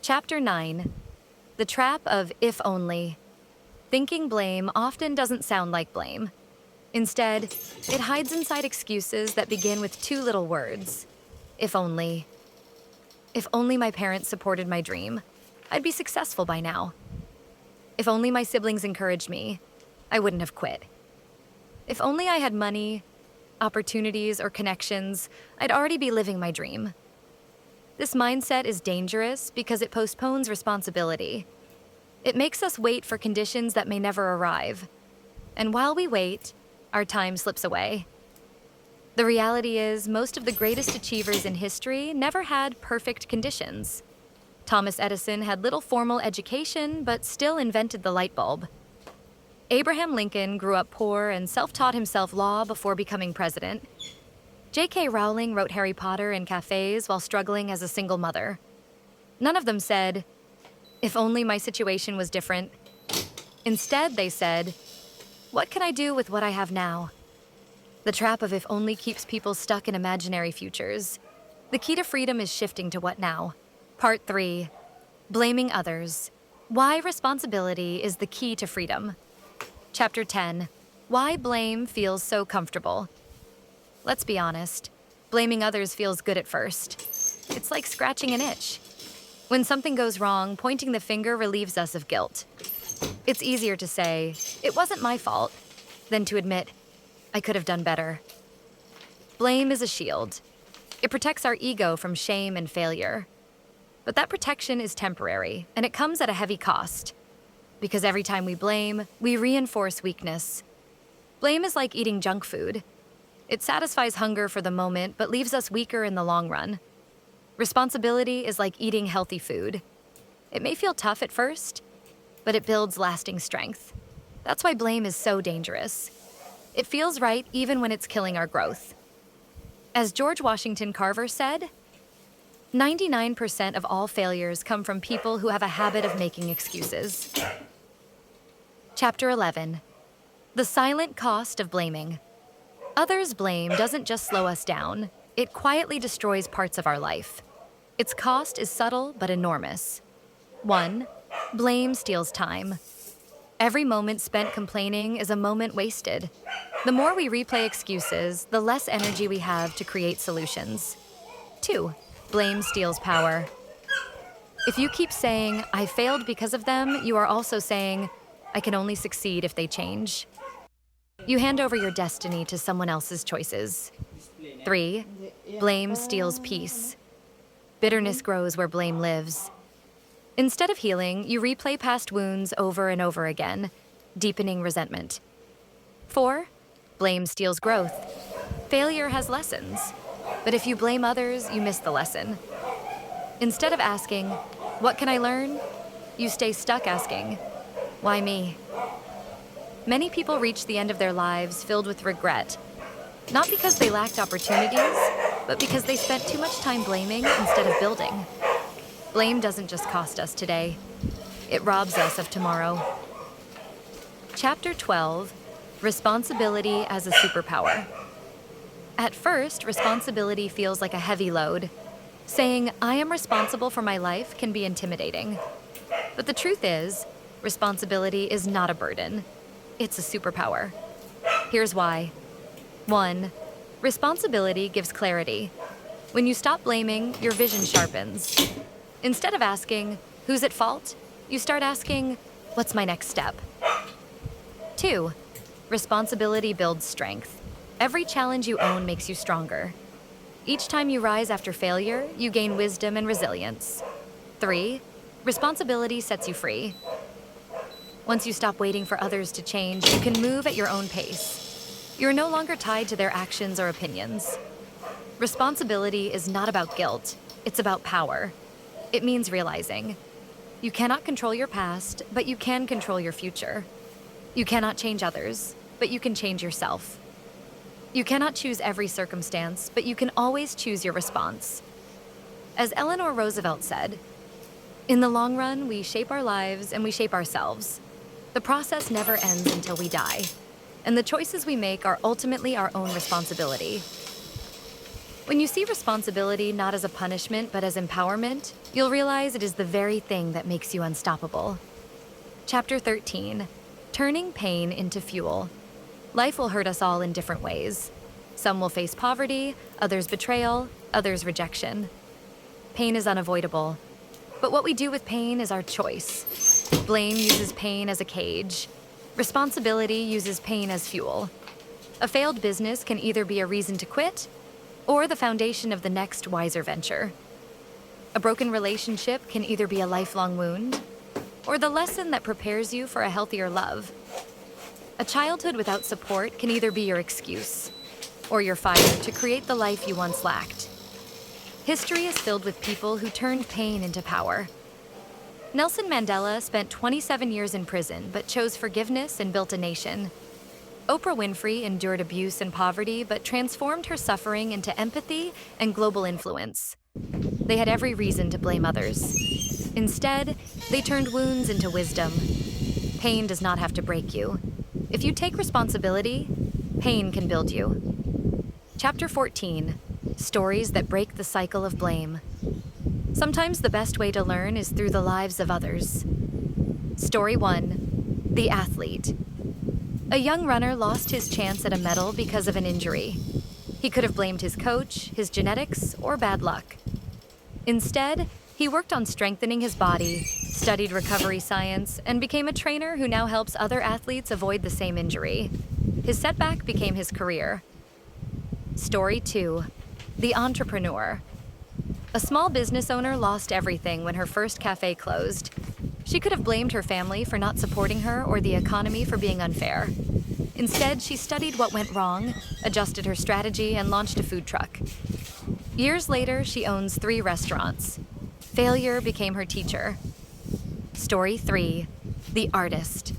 Chapter 9. The Trap of If Only. Thinking blame often doesn't sound like blame. Instead, it hides inside excuses that begin with two little words. If only. If only my parents supported my dream, I'd be successful by now. If only my siblings encouraged me, I wouldn't have quit. If only I had money, opportunities, or connections, I'd already be living my dream. This mindset is dangerous because it postpones responsibility. It makes us wait for conditions that may never arrive. And while we wait, our time slips away. The reality is, most of the greatest achievers in history never had perfect conditions. Thomas Edison had little formal education, but still invented the light bulb. Abraham Lincoln grew up poor and self-taught himself law before becoming president. J.K. Rowling wrote Harry Potter in cafes while struggling as a single mother. None of them said, "If only my situation was different." Instead, they said, "What can I do with what I have now?" The trap of if only keeps people stuck in imaginary futures. The key to freedom is shifting to what now. Part 3. Blaming others. Why responsibility is the key to freedom. Chapter 10. Why blame feels so comfortable. Let's be honest. Blaming others feels good at first. It's like scratching an itch. When something goes wrong, pointing the finger relieves us of guilt. It's easier to say, "It wasn't my fault," than to admit, "I could have done better." Blame is a shield. It protects our ego from shame and failure. But that protection is temporary, and it comes at a heavy cost. Because every time we blame, we reinforce weakness. Blame is like eating junk food. It satisfies hunger for the moment, but leaves us weaker in the long run. Responsibility is like eating healthy food. It may feel tough at first, but it builds lasting strength. That's why blame is so dangerous. It feels right even when it's killing our growth. As George Washington Carver said, 99% of all failures come from people who have a habit of making excuses. Chapter 11. The silent cost of blaming. Others' blame doesn't just slow us down, it quietly destroys parts of our life. Its cost is subtle but enormous. 1. Blame steals time. Every moment spent complaining is a moment wasted. The more we replay excuses, the less energy we have to create solutions. 2. Blame steals power. If you keep saying, "I failed because of them," you are also saying, "I can only succeed if they change." You hand over your destiny to someone else's choices. 3. Blame steals peace. Bitterness grows where blame lives. Instead of healing, you replay past wounds over and over again, deepening resentment. 4. Blame steals growth. Failure has lessons, but if you blame others, you miss the lesson. Instead of asking, "What can I learn?" you stay stuck asking, "Why me?" Many people reach the end of their lives filled with regret, not because they lacked opportunities, but because they spent too much time blaming instead of building. Blame doesn't just cost us today, it robs us of tomorrow. Chapter 12. Responsibility as a superpower. At first, responsibility feels like a heavy load. Saying, "I am responsible for my life," can be intimidating. But the truth is, responsibility is not a burden. It's a superpower. Here's why. 1. Responsibility gives clarity. When you stop blaming, your vision sharpens. Instead of asking, "Who's at fault?" you start asking, "What's my next step?" 2. Responsibility builds strength. Every challenge you own makes you stronger. Each time you rise after failure, you gain wisdom and resilience. 3. Responsibility sets you free. Once you stop waiting for others to change, you can move at your own pace. You're no longer tied to their actions or opinions. Responsibility is not about guilt, it's about power. It means realizing you cannot control your past, but you can control your future. You cannot change others, but you can change yourself. You cannot choose every circumstance, but you can always choose your response. As Eleanor Roosevelt said, "In the long run, we shape our lives and we shape ourselves. The process never ends until we die, and the choices we make are ultimately our own responsibility." When you see responsibility not as a punishment but as empowerment, you'll realize it is the very thing that makes you unstoppable. Chapter 13. Turning pain into fuel. Life will hurt us all in different ways. Some will face poverty, others betrayal, others rejection. Pain is unavoidable, but what we do with pain is our choice. Blame uses pain as a cage. Responsibility uses pain as fuel. A failed business can either be a reason to quit or the foundation of the next wiser venture. A broken relationship can either be a lifelong wound or the lesson that prepares you for a healthier love. A childhood without support can either be your excuse or your fire to create the life you once lacked. History is filled with people who turned pain into power. Nelson Mandela spent 27 years in prison but chose forgiveness and built a nation. Oprah Winfrey endured abuse and poverty but transformed her suffering into empathy and global influence. They had every reason to blame others. Instead, they turned wounds into wisdom. Pain does not have to break you. If you take responsibility, pain can build you. Chapter 14. Stories that break the cycle of blame. Sometimes the best way to learn is through the lives of others. Story 1. The athlete. A young runner lost his chance at a medal because of an injury. He could have blamed his coach, his genetics, or bad luck. Instead, he worked on strengthening his body, studied recovery science, and became a trainer who now helps other athletes avoid the same injury. His setback became his career. Story 2. The entrepreneur. A small business owner lost everything when her first cafe closed. She could have blamed her family for not supporting her or the economy for being unfair. Instead, she studied what went wrong, adjusted her strategy, and launched a food truck. Years later, she owns 3 restaurants. Failure became her teacher. Story 3. The artist.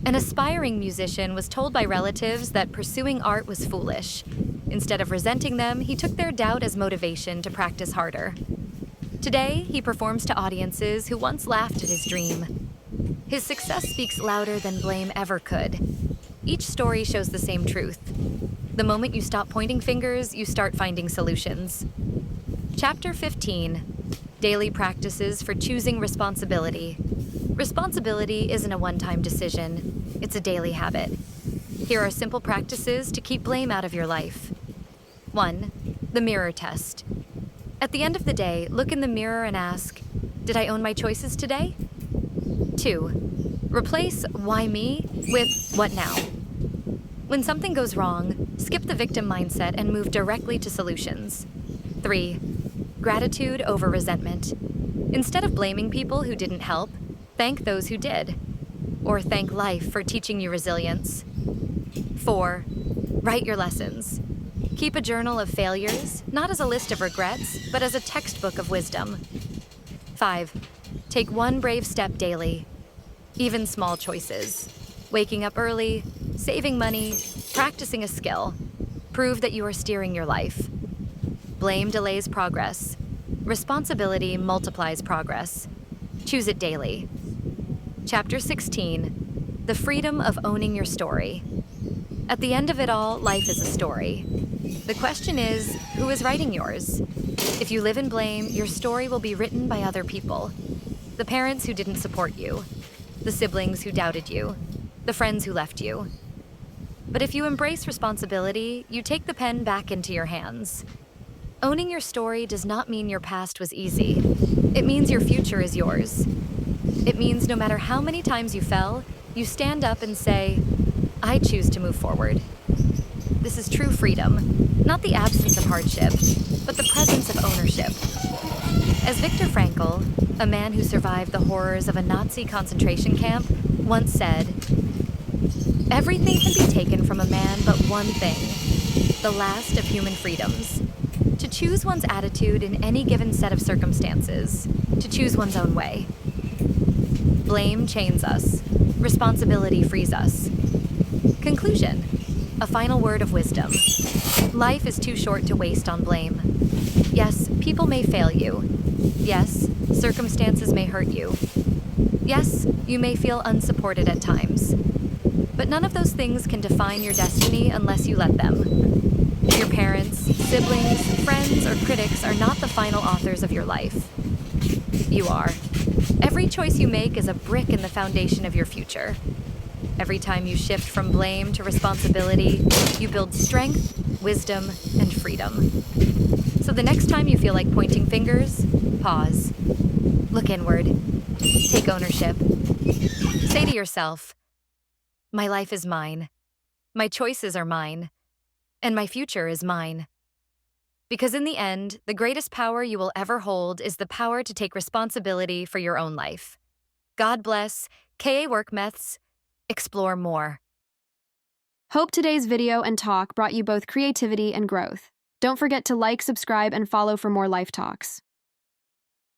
An aspiring musician was told by relatives that pursuing art was foolish. Instead of resenting them, he took their doubt as motivation to practice harder. Today, he performs to audiences who once laughed at his dream. His success speaks louder than blame ever could. Each story shows the same truth. The moment you stop pointing fingers, you start finding solutions. Chapter 15. Daily practices for choosing responsibility. Responsibility isn't a one-time decision. It's a daily habit. Here are simple practices to keep blame out of your life. 1. The mirror test. At the end of the day, look in the mirror and ask, did I own my choices today? 2. Replace why me with what now? When something goes wrong, skip the victim mindset and move directly to solutions. 3. Gratitude over resentment. Instead of blaming people who didn't help, thank those who did. Or thank life for teaching you resilience. 4. Write your lessons. Keep a journal of failures, not as a list of regrets, but as a textbook of wisdom. 5. Take one brave step daily. Even small choices. Waking up early, saving money, practicing a skill. Prove that you are steering your life. Blame delays progress. Responsibility multiplies progress. Choose it daily. Chapter 16. The freedom of owning your story. At the end of it all, life is a story. The question is, who is writing yours? If you live in blame, your story will be written by other people. The parents who didn't support you, the siblings who doubted you, the friends who left you. But if you embrace responsibility, you take the pen back into your hands. Owning your story does not mean your past was easy. It means your future is yours. It means no matter how many times you fell, you stand up and say, I choose to move forward. This is true freedom, not the absence of hardship, but the presence of ownership. As Viktor Frankl, a man who survived the horrors of a Nazi concentration camp, once said, everything can be taken from a man but one thing, the last of human freedoms. To choose one's attitude in any given set of circumstances, to choose one's own way. Blame chains us. Responsibility frees us. Conclusion. A final word of wisdom. Life is too short to waste on blame. Yes, people may fail you. Yes, circumstances may hurt you. Yes, you may feel unsupported at times. But none of those things can define your destiny unless you let them. Your parents, Siblings, friends, or critics are not the final authors of your life. You are. Every choice you make is a brick in the foundation of your future. Every time you shift from blame to responsibility, you build strength, wisdom, and freedom. So the next time you feel like pointing fingers, pause. Look inward. Take ownership. Say to yourself, my life is mine. My choices are mine. And my future is mine. Because in the end, the greatest power you will ever hold is the power to take responsibility for your own life. God bless. K.A. Workmethz. Explore more. Hope today's video and talk brought you both creativity and growth. Don't forget to like, subscribe, and follow for more life talks.